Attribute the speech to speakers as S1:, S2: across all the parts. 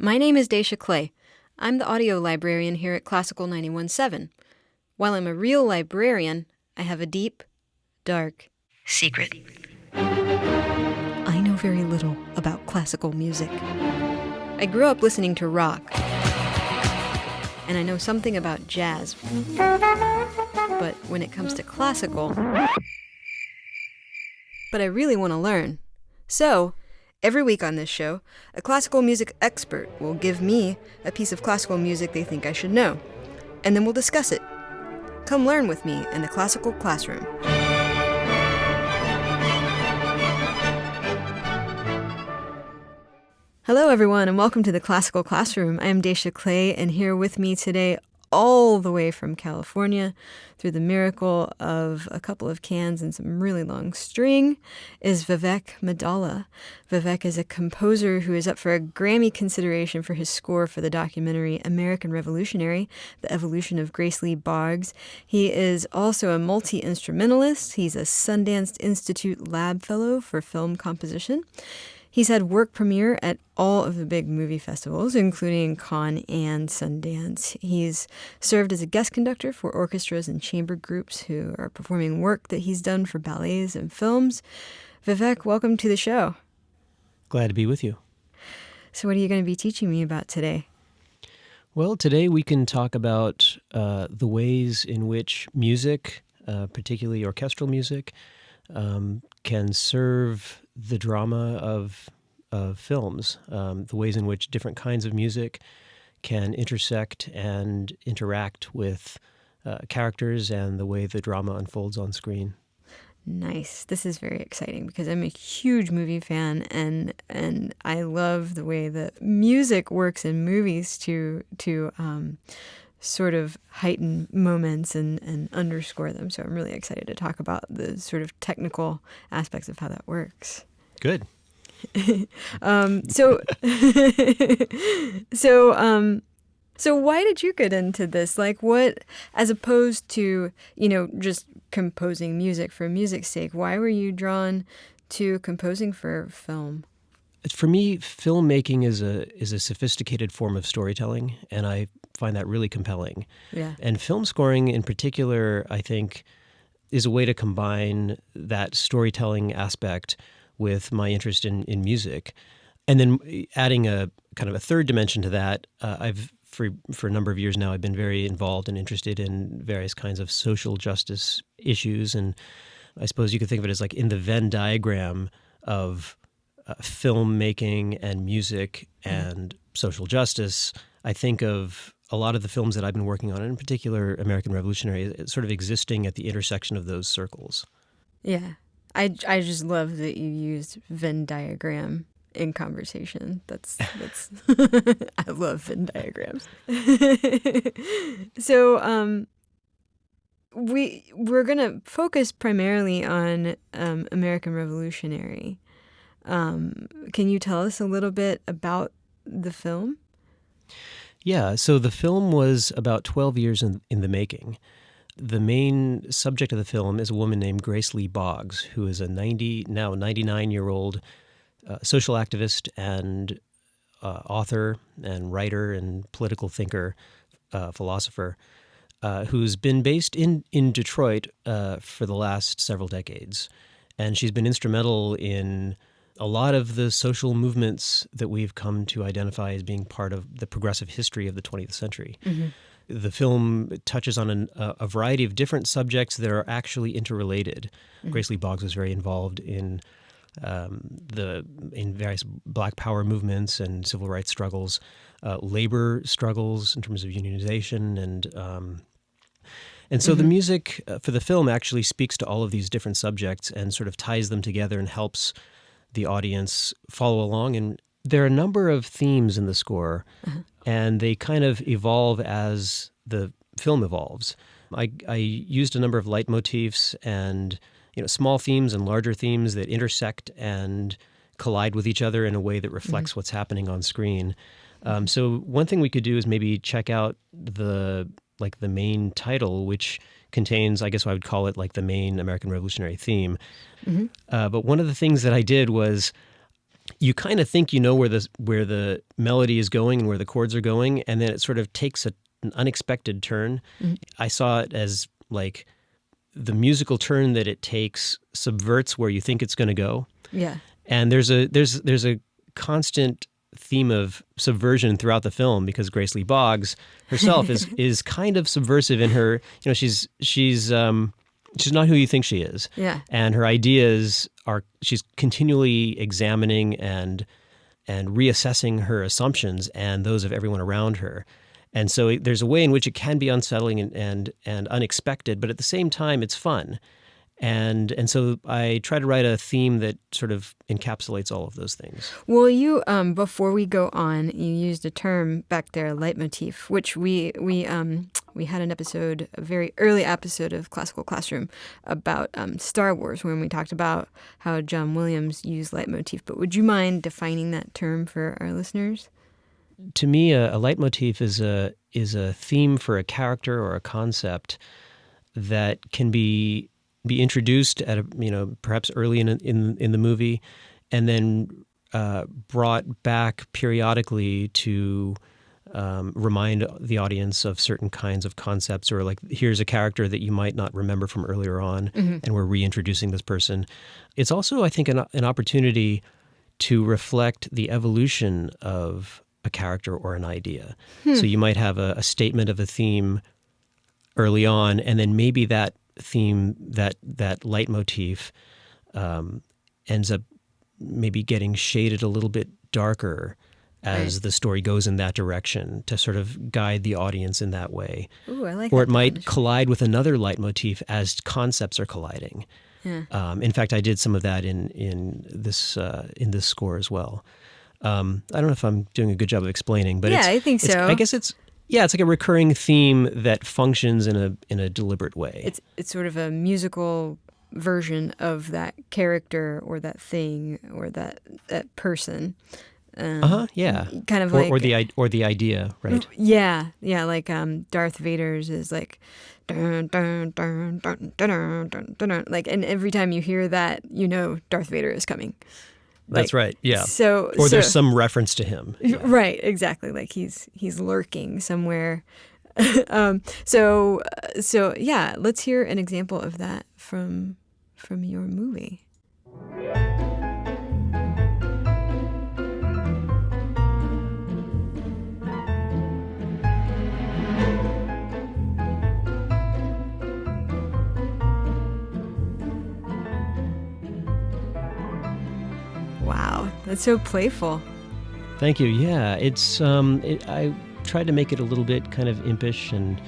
S1: My name is Dacia Clay. I'm the audio librarian here at Classical 91.7. While I'm a real librarian, I have a deep, dark secret. I know very little about classical music. I grew up listening to rock, and I know something about jazz. But when it comes to classical, but I really want to learn. So, every week on this show, a classical music expert will give me a piece of classical music they think I should know, and then we'll discuss it. Come learn with me in the classical classroom. Hello everyone, and welcome to the classical classroom. I am Dacia Clay, and here with me today, all the way from California, through the miracle of a couple of cans and some really long string, is Vivek Maddala. Vivek is a composer who is up for a Grammy consideration for his score for the documentary American Revolutionary, The Evolution of Grace Lee Boggs. He is also a multi-instrumentalist. He's a Sundance Institute Lab Fellow for Film Composition. He's had work premiere at all of the big movie festivals, including Cannes and Sundance. He's served as a guest conductor for orchestras and chamber groups who are performing work that he's done for ballets and films. Vivek, welcome to the show.
S2: Glad to be with you.
S1: So what are you going to be teaching me about today?
S2: Well, today we can talk about the ways in which music, particularly orchestral music, can serve the drama of films, the ways in which different kinds of music can intersect and interact with characters and the way the drama unfolds on screen.
S1: Nice. This is very exciting because I'm a huge movie fan, and I love the way that music works in movies to sort of heighten moments and underscore them. So I'm really excited to talk about the sort of technical aspects of how that works.
S2: Good.
S1: So why did you get into this? Like what, as opposed to, just composing music for music's sake, why were you drawn to composing for film?
S2: For me, filmmaking is a sophisticated form of storytelling, and I find that really compelling.
S1: Yeah.
S2: And film scoring in particular, I think, is a way to combine that storytelling aspect with my interest in music. And then adding a kind of a third dimension to that, for a number of years now, I've been very involved and interested in various kinds of social justice issues. And I suppose you could think of it as like in the Venn diagram of filmmaking and music and social justice. I think of a lot of the films that I've been working on, and in particular American Revolutionary, sort of existing at the intersection of those circles.
S1: Yeah. I just love that you used Venn diagram in conversation. That's I love Venn diagrams. So we're gonna focus primarily on American Revolutionary. Can you tell us a little bit about the film?
S2: Yeah, so the film was about 12 years in the making. The main subject of the film is a woman named Grace Lee Boggs, who is a 99-year-old social activist and author and writer and political thinker, philosopher, who's been based in Detroit for the last several decades. And she's been instrumental in a lot of the social movements that we've come to identify as being part of the progressive history of the 20th century. Mm-hmm. The film touches on a variety of different subjects that are actually interrelated. Mm-hmm. Grace Lee Boggs was very involved in various Black Power movements and civil rights struggles, labor struggles in terms of unionization, and so the music for the film actually speaks to all of these different subjects and sort of ties them together and helps the audience follow along. And there are a number of themes in the score, and they kind of evolve as the film evolves. I used a number of leitmotifs and small themes and larger themes that intersect and collide with each other in a way that reflects what's happening on screen. So one thing we could do is maybe check out the main title, which contains, I guess I would call it like the main American Revolutionary theme. Mm-hmm. But one of the things that I did was you kind of think you know where the melody is going and where the chords are going, and then it sort of takes an unexpected turn. Mm-hmm. I saw it as like the musical turn that it takes subverts where you think it's going to go.
S1: Yeah.
S2: And there's a constant theme of subversion throughout the film because Grace Lee Boggs herself is kind of subversive in her, she's not who you think she is.
S1: Yeah.
S2: And her ideas she's continually examining and reassessing her assumptions and those of everyone around her. And so there's a way in which it can be unsettling and unexpected, but at the same time, it's fun. And so I try to write a theme that sort of encapsulates all of those things.
S1: Well, you before we go on, you used a term back there, leitmotif, which we had an episode, a very early episode of Classical Classroom about Star Wars when we talked about how John Williams used leitmotif. But would you mind defining that term for our listeners?
S2: To me, a leitmotif is a theme for a character or a concept that can be introduced at perhaps early in the movie, and then brought back periodically to remind the audience of certain kinds of concepts, or like here's a character that you might not remember from earlier on, mm-hmm. and we're reintroducing this person. It's also, I think, an opportunity to reflect the evolution of a character or an idea. So you might have a statement of a theme early on, and then maybe that theme, that leitmotif, ends up maybe getting shaded a little bit darker as the story goes in that direction to sort of guide the audience in that way.
S1: Ooh, I like
S2: or
S1: that
S2: it might
S1: definition. Collide
S2: with another leitmotif as concepts are colliding. Yeah. In fact, I did some of that in this score as well. I don't know if I'm doing a good job of explaining, but
S1: I think so.
S2: I guess it's like a recurring theme that functions in a deliberate way.
S1: It's sort of a musical version of that character or that thing or that person.
S2: Yeah.
S1: Kind of
S2: or the idea, right?
S1: Yeah, like Darth Vader's is like dun, dun, dun, dun, dun, dun, dun, dun, like, and every time you hear that, Darth Vader is coming.
S2: That's right. Yeah.
S1: So
S2: there's some reference to him. Yeah.
S1: Right. Exactly. Like he's lurking somewhere. So yeah. Let's hear an example of that from your movie. Wow, that's so playful.
S2: Thank you. Yeah, it's I tried to make it a little bit kind of impish, and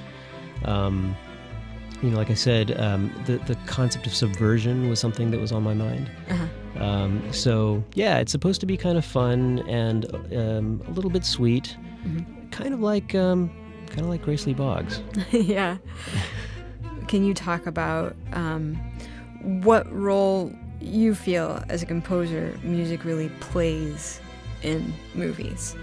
S2: like I said, the concept of subversion was something that was on my mind. Uh-huh. So yeah, it's supposed to be kind of fun and a little bit sweet, mm-hmm. kind of like Grace Lee Boggs.
S1: Yeah. Can you talk about what role you feel as a composer music really plays in movies?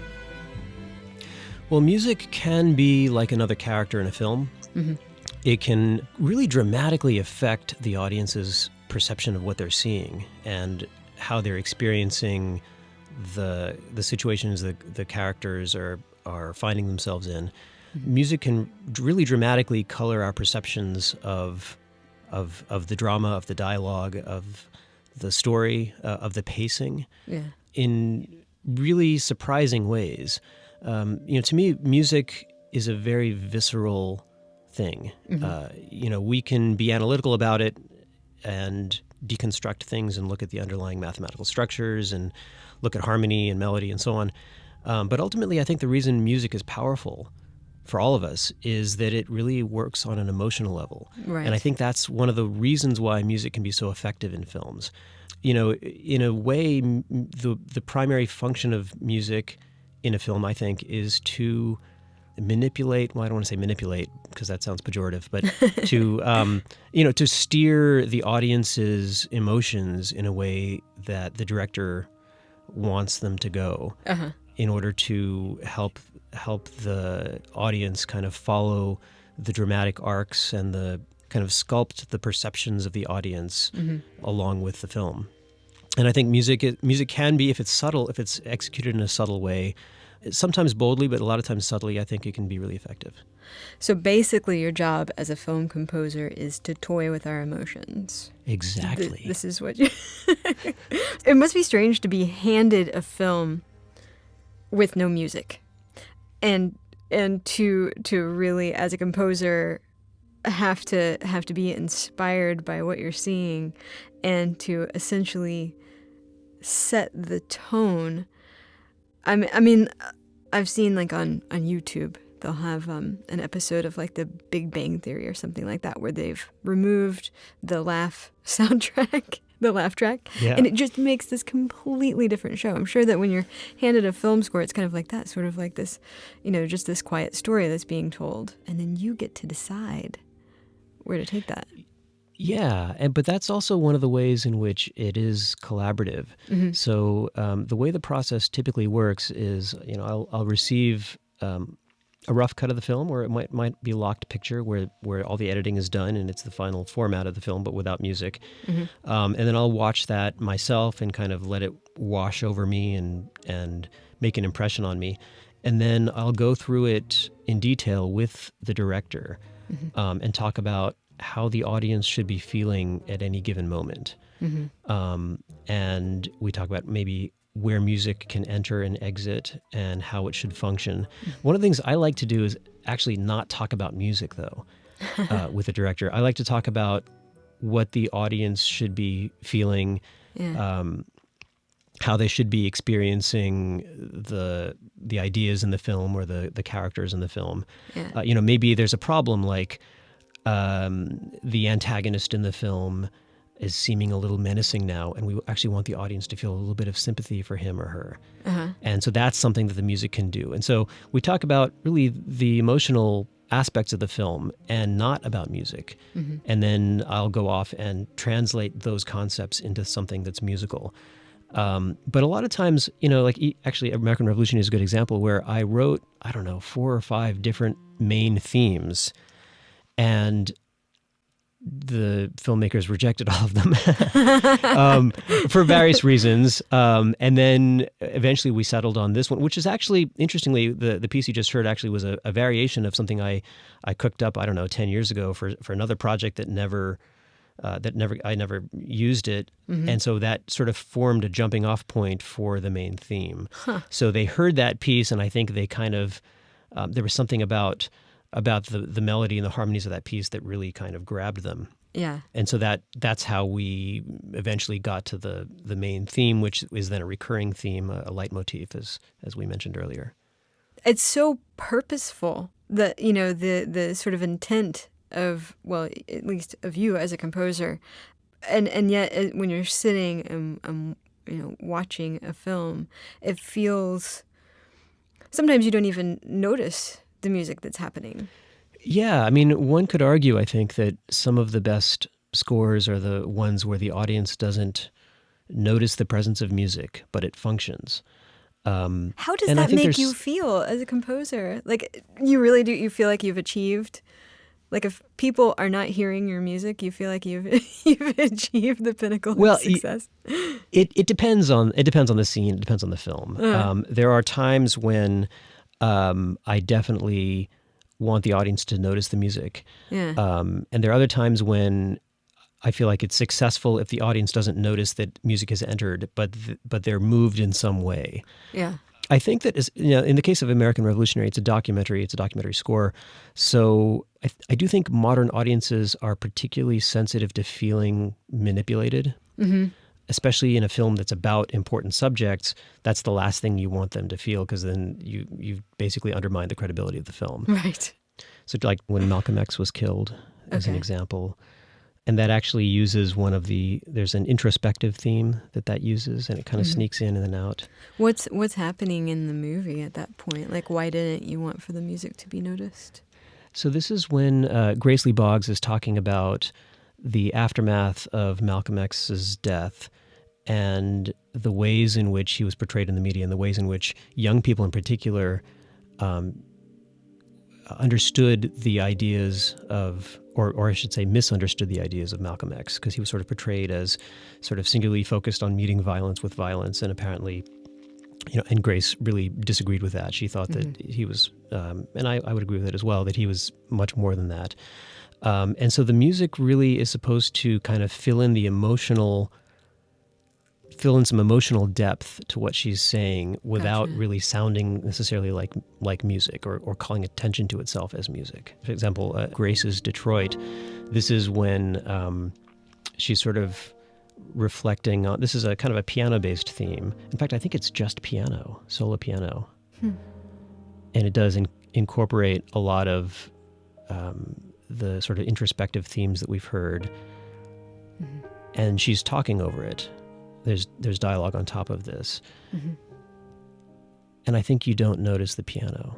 S2: Well, music can be like another character in a film. Mm-hmm. It can really dramatically affect the audience's perception of what they're seeing and how they're experiencing the situations that the characters are finding themselves in. Mm-hmm. Music can really dramatically color our perceptions of the drama, of the dialogue, of the story, of the pacing, in really surprising ways. To me, music is a very visceral thing. Mm-hmm. We can be analytical about it and deconstruct things and look at the underlying mathematical structures and look at harmony and melody and so on. But ultimately, I think the reason music is powerful for all of us is that it really works on an emotional level. Right. And I think that's one of the reasons why music can be so effective in films. In a way, the primary function of music in a film, I think, is to manipulate, well, I don't want to say manipulate because that sounds pejorative, but to steer the audience's emotions in a way that the director wants them to go, uh-huh. in order to help the audience kind of follow the dramatic arcs and the kind of sculpt the perceptions of the audience, mm-hmm. along with the film. And I think music can be, if it's subtle, if it's executed in a subtle way, sometimes boldly, but a lot of times subtly, I think it can be really effective.
S1: So basically your job as a film composer is to toy with our emotions.
S2: Exactly.
S1: This is what you... It must be strange to be handed a film with no music. And to really, as a composer, have to be inspired by what you're seeing and to essentially set the tone. I mean, I've seen like on YouTube, they'll have an episode of like the Big Bang Theory or something like that where they've removed the laugh soundtrack, the laugh track, and it just makes this completely different show. I'm sure that when you're handed a film score, it's kind of like that, sort of like this, just this quiet story that's being told, and then you get to decide where to take that.
S2: Yeah, but that's also one of the ways in which it is collaborative. Mm-hmm. So the way the process typically works is, I'll receive a rough cut of the film, or it might be a locked picture where all the editing is done and it's the final format of the film, but without music. Mm-hmm. And then I'll watch that myself and kind of let it wash over me and make an impression on me. And then I'll go through it in detail with the director, mm-hmm. And talk about how the audience should be feeling at any given moment. Mm-hmm. And we talk about maybe where music can enter and exit and how it should function. Mm-hmm. One of the things I like to do is actually not talk about music, though, with the director. I like to talk about what the audience should be feeling, how they should be experiencing the ideas in the film or the characters in the film. Yeah. Maybe there's a problem like the antagonist in the film is seeming a little menacing now, and we actually want the audience to feel a little bit of sympathy for him or her. Uh-huh. And so that's something that the music can do. And so we talk about really the emotional aspects of the film and not about music. Mm-hmm. And then I'll go off and translate those concepts into something that's musical. But a lot of times, actually American Revolution is a good example where I wrote, 4 or 5 different main themes, and the filmmakers rejected all of them for various reasons. And then eventually we settled on this one, which is actually, interestingly, the piece you just heard actually was a variation of something I cooked up, 10 years ago for another project that I never used it. Mm-hmm. And so that sort of formed a jumping off point for the main theme. Huh. So they heard that piece, and I think they kind of, there was something about the melody and the harmonies of that piece that really kind of grabbed them. Yeah. And so that's how we eventually got to the main theme, which is then a recurring theme, a leitmotif, as we mentioned earlier.
S1: It's so purposeful, the sort of intent of, well, at least of you as a composer. And yet when you're sitting and watching a film, it feels, sometimes you don't even notice the music that's happening.
S2: Yeah, one could argue, I think, that some of the best scores are the ones where the audience doesn't notice the presence of music, but it functions.
S1: How does that make you feel as a composer? Like, you really do, you feel like you've achieved, like if people are not hearing your music, you feel like you've achieved the pinnacle of success?
S2: It depends on the scene, it depends on the film. There are times when I definitely want the audience to notice the music. Yeah. And there are other times when I feel like it's successful if the audience doesn't notice that music has entered, but they're moved in some way. Yeah. I think that in the case of American Revolutionary, it's a documentary score. So I do think modern audiences are particularly sensitive to feeling manipulated. Mm-hmm. Especially in a film that's about important subjects. That's the last thing you want them to feel, because then you basically undermine the credibility of the film. Right. So like when Malcolm X was killed, as an example, and that actually uses there's an introspective theme that uses, and it kind of sneaks in and then out.
S1: What's happening in the movie at that point? Like, why didn't you want for the music to be noticed?
S2: So this is when Grace Lee Boggs is talking about the aftermath of Malcolm X's death and the ways in which he was portrayed in the media and the ways in which young people in particular understood the ideas of or I should say misunderstood the ideas of Malcolm X, because he was sort of portrayed as sort of singularly focused on meeting violence with violence, and apparently, and Grace really disagreed with that. She thought that he was, and I would agree with it as well, that he was much more than that. And so the music really is supposed to kind of fill in some emotional depth to what she's saying without really sounding necessarily like music or calling attention to itself as music. For example, Grace's Detroit, this is when she's sort of reflecting on, this is a kind of a piano-based theme. In fact, I think it's just piano, solo piano. And it does incorporate a lot of the sort of introspective themes that we've heard. And she's talking over it. There's dialogue on top of this. And I think you don't notice the piano.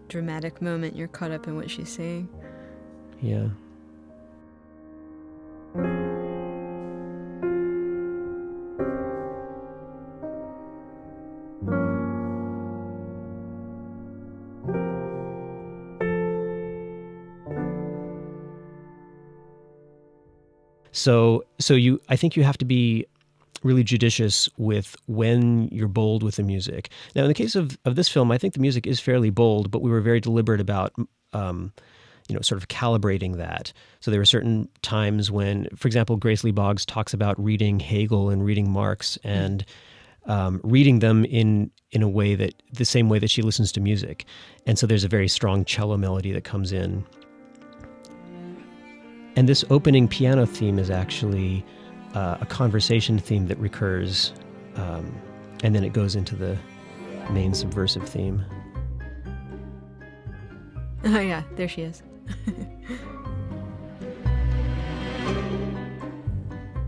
S1: Dramatic moment, you're caught up in what she's saying.
S2: Yeah. So I think you have to be really judicious with when you're bold with the music. Now, in the case of this film, I think the music is fairly bold, but we were very deliberate about, sort of calibrating that. So there were certain times when, for example, Grace Lee Boggs talks about reading Hegel and reading Marx and reading them in a way that, the same way that she listens to music. And so there's a very strong cello melody that comes in. And this opening piano theme is actually a conversation theme that recurs, and then it goes into the main subversive theme.
S1: Oh yeah, there she is.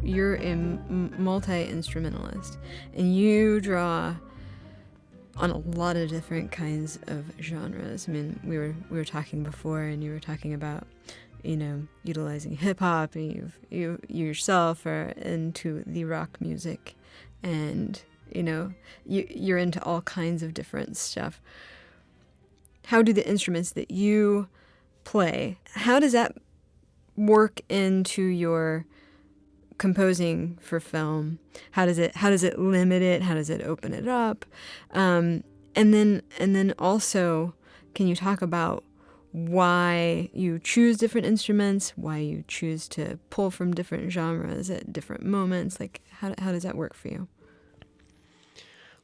S1: You're a multi-instrumentalist, and you draw on a lot of different kinds of genres. I mean, we were talking before, and you were talking about, utilizing hip hop, and you yourself are into the rock music, and you're into all kinds of different stuff. How do the instruments that you play, how does that work into your composing for film? How does it limit it? How does it open it up? And then also, can you talk about why you choose different instruments, why you choose to pull from different genres at different moments? Like, how does that work for you?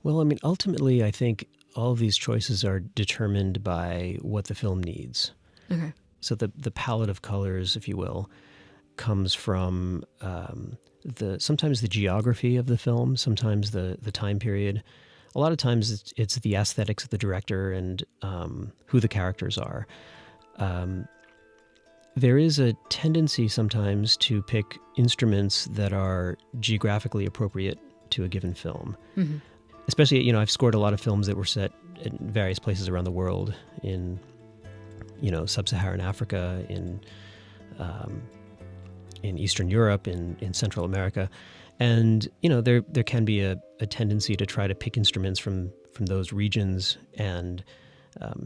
S2: Well, I mean, ultimately, I think all of these choices are determined by what the film needs.
S1: Okay.
S2: So the palette of colors, if you will, comes from sometimes the geography of the film, sometimes the time period. A lot of times it's the aesthetics of the director and who the characters are. There is a tendency sometimes to pick instruments that are geographically appropriate to a given film. Mm-hmm. Especially, I've scored a lot of films that were set in various places around the world, in, sub-Saharan Africa, in Eastern Europe, in Central America. And, there can be a tendency to try to pick instruments from those regions and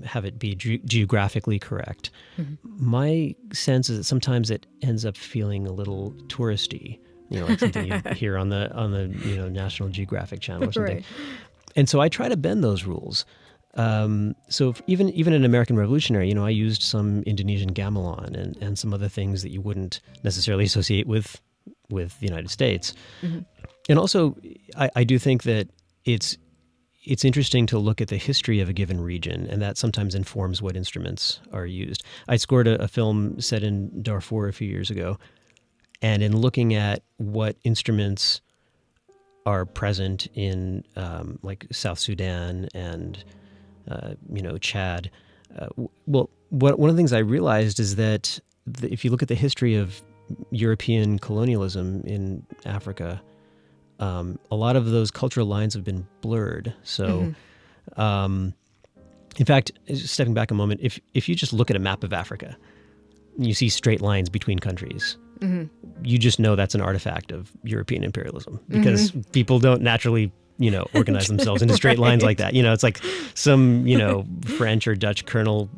S2: have it be geographically correct. Mm-hmm. My sense is that sometimes it ends up feeling a little touristy, like something you hear on the National Geographic Channel or something. Right. And so I try to bend those rules. So even in American Revolutionary, I used some Indonesian gamelan and some other things that you wouldn't necessarily associate with the United States. Mm-hmm. And also, I do think that it's interesting to look at the history of a given region, and that sometimes informs what instruments are used. I scored a film set in Darfur a few years ago, and in looking at what instruments are present in like South Sudan and Chad, one of the things I realized is that if you look at the history of European colonialism in Africa, a lot of those cultural lines have been blurred. So, mm-hmm. In fact, stepping back a moment, if you just look at a map of Africa, you see straight lines between countries. Mm-hmm. You just know that's an artifact of European imperialism, because mm-hmm. people don't naturally organize themselves into straight lines like that. It's like some, French or Dutch colonel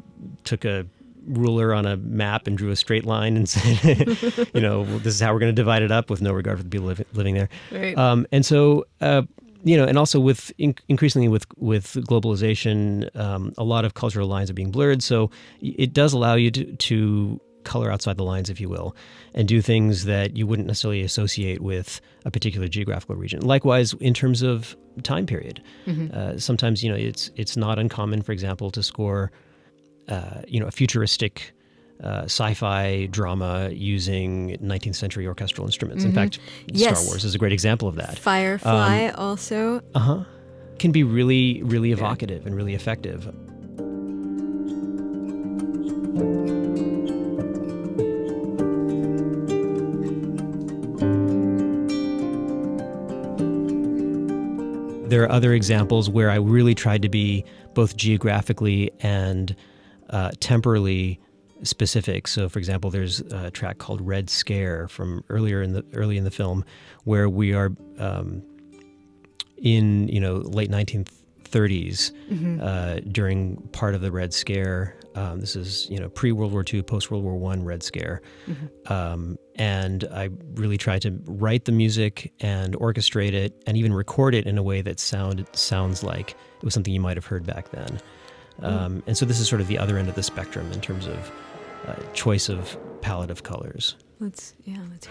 S2: took a ruler on a map and drew a straight line and said, this is how we're going to divide it up with no regard for the people living there.
S1: Right.
S2: And so, and also with increasingly with globalization, a lot of cultural lines are being blurred. So it does allow you to color outside the lines, if you will, and do things that you wouldn't necessarily associate with a particular geographical region. Likewise, in terms of time period, sometimes it's not uncommon, for example, to score a futuristic sci-fi drama using 19th century orchestral instruments. In fact,
S1: Yes.
S2: Star Wars is a great example of that.
S1: Firefly also.
S2: Can be really, really evocative and really effective. There are other examples where I really tried to be both geographically and temporally specific. So, for example, there's a track called "Red Scare" from early in the film, where we are in late 1930s during part of the Red Scare. This is pre-World War II, post-World War I Red Scare, and I really tried to write the music and orchestrate it, and even record it in a way that sounds like it was something you might have heard back then. And so this is sort of the other end of the spectrum in terms of choice of palette of colors.
S1: Let's hear that.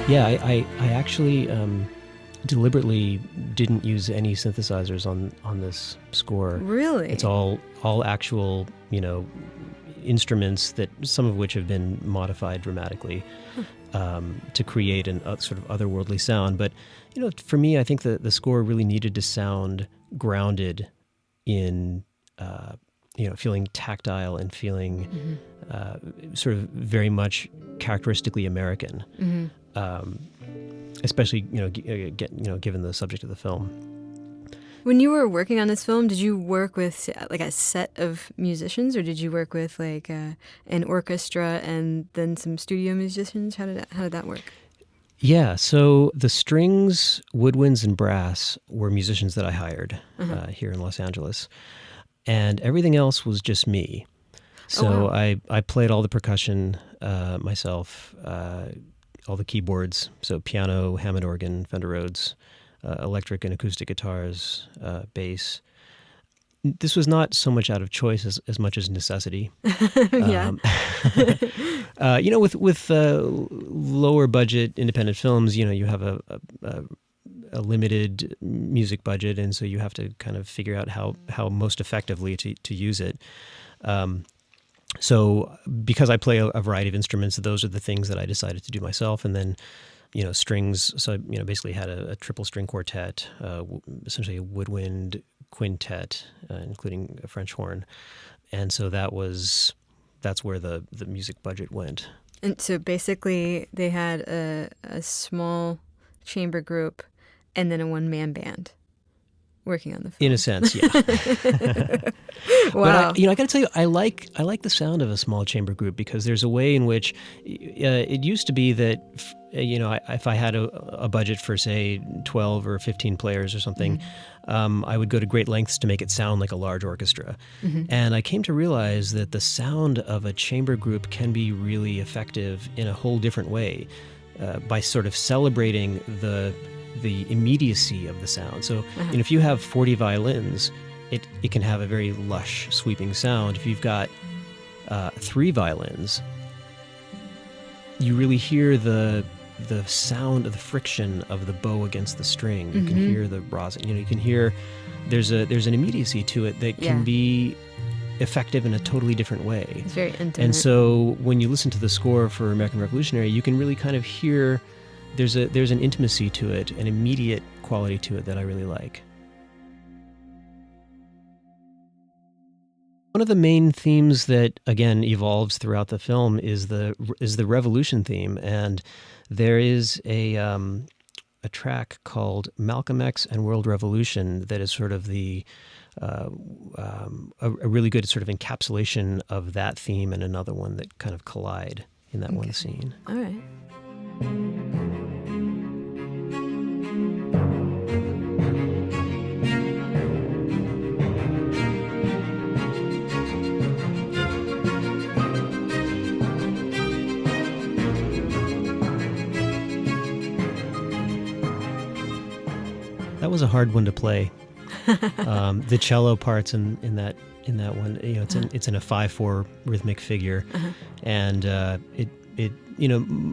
S2: Yeah, I actually deliberately didn't use any synthesizers on this score.
S1: Really?
S2: It's all actual, instruments that some of which have been modified dramatically to create a sort of otherworldly sound. But for me, I think the score really needed to sound grounded in feeling tactile and feeling sort of very much characteristically American. Especially given the subject of the film.
S1: When you were working on this film, did you work with like a set of musicians, or did you work with like an orchestra and then some studio musicians? How did that work?
S2: Yeah, so the strings, woodwinds, and brass were musicians that I hired here in Los Angeles, and everything else was just me. So I played all the percussion myself. All the keyboards, so piano, Hammond organ, Fender Rhodes, electric and acoustic guitars, bass. This was not so much out of choice as much as necessity.
S1: Yeah.
S2: With lower budget independent films, you have a limited music budget, and so you have to kind of figure out how most effectively to use it. So because I play a variety of instruments, those are the things that I decided to do myself. And then, strings. So, basically had a triple string quartet, essentially a woodwind quintet, including a French horn. And so that's where the music budget went.
S1: And so basically they had a small chamber group and then a one-man band working on the film.
S2: In a sense, yeah.
S1: Wow.
S2: But I got to tell you, I like the sound of a small chamber group because there's a way in which it used to be that if I had a budget for say 12 or 15 players or something, I would go to great lengths to make it sound like a large orchestra. And I came to realize that the sound of a chamber group can be really effective in a whole different way by sort of celebrating the immediacy of the sound. So, if you have 40 violins, it can have a very lush, sweeping sound. If you've got 3 violins, you really hear the sound of the friction of the bow against the string. You can hear the rosin. You can hear there's an immediacy to it that can be effective in a totally different way.
S1: It's very intimate.
S2: And so when you listen to the score for American Revolutionary, you can really kind of hear there's an intimacy to it, an immediate quality to it that I really like. One of the main themes that again evolves throughout the film is the revolution theme, and there is a track called Malcolm X and World Revolution that is sort of the a really good sort of encapsulation of that theme and another one that kind of collide in that one scene.
S1: All right.
S2: That was a hard one to play. The cello parts in that one, it's in a 5/4 rhythmic figure, and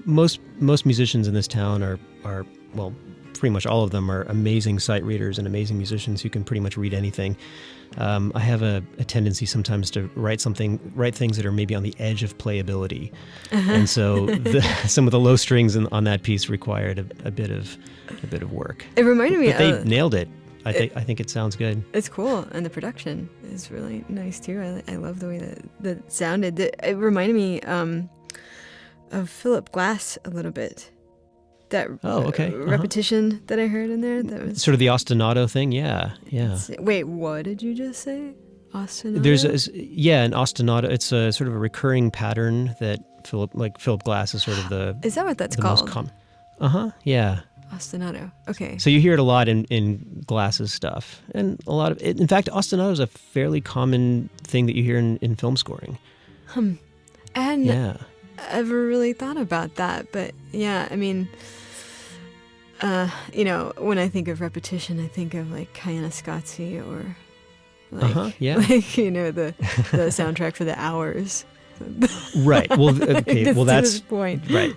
S2: most musicians in this town are well, pretty much all of them are amazing sight readers and amazing musicians who can pretty much read anything. I have a tendency sometimes to write things that are maybe on the edge of playability, and so some of the low strings on that piece required a bit of work.
S1: It reminded me.
S2: But they nailed it. I think it sounds good.
S1: It's cool, and the production is really nice too. I love the way that it sounded. It reminded me of Philip Glass a little bit. That repetition that I heard in there. That was
S2: sort of the ostinato thing. Yeah.
S1: Wait, what did you just say? Ostinato?
S2: There's an ostinato. It's a sort of a recurring pattern that Philip Glass is sort of the.
S1: Is that what that's called?
S2: Yeah.
S1: Ostinato. Okay.
S2: So you hear it a lot in Glass's stuff, and a lot of it. In fact, ostinato is a fairly common thing that you hear in film scoring.
S1: And
S2: yeah.
S1: Ever really thought about that, but yeah, I mean, when I think of repetition, I think of like Kaianaskatsi or like, the soundtrack for The Hours.
S2: Right. Well, okay. Well, that's
S1: this point.
S2: Right.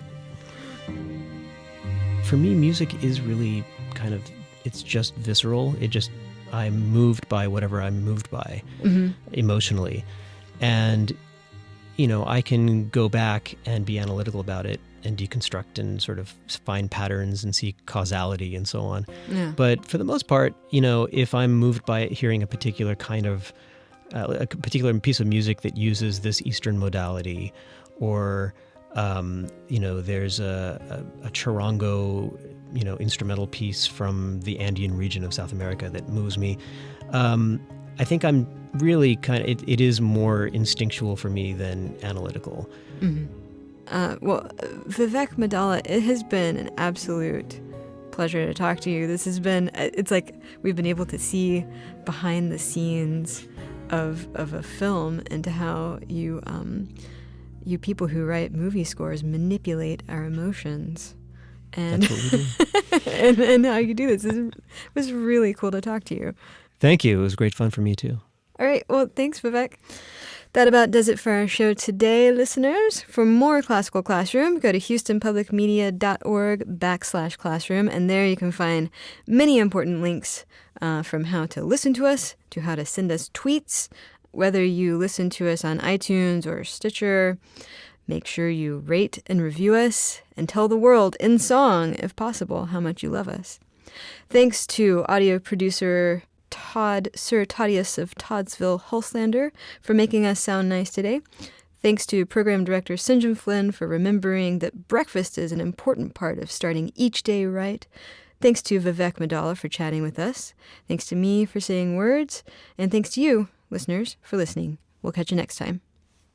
S2: For me, music is really it's just visceral. I'm moved by whatever I'm moved by emotionally. And, I can go back and be analytical about it and deconstruct and sort of find patterns and see causality and so on.
S1: Yeah.
S2: But for the most part, if I'm moved by hearing a particular kind of, a particular piece of music that uses this Eastern modality, or there's a charango, instrumental piece from the Andean region of South America that moves me. I think I'm really it is more instinctual for me than analytical.
S1: Mm-hmm. Vivek Maddala, it has been an absolute pleasure to talk to you. It's like we've been able to see behind the scenes of a film and to how you people who write movie scores manipulate our emotions. And
S2: that's what we do.
S1: and how you do this. It was really cool to talk to you.
S2: Thank you. It was great fun for me too.
S1: All right. Well, thanks, Vivek. That about does it for our show today, listeners. For more Classical Classroom, go to houstonpublicmedia.org/classroom, and there you can find many important links from how to listen to us to how to send us tweets. Whether you listen to us on iTunes or Stitcher, make sure you rate and review us and tell the world in song, if possible, how much you love us. Thanks to audio producer Todd, Sir Toddius of Toddsville, Hulslander, for making us sound nice today. Thanks to program director St. John Flynn for remembering that breakfast is an important part of starting each day right. Thanks to Vivek Maddala for chatting with us. Thanks to me for saying words. And thanks to you, listeners, for listening. We'll catch you next time.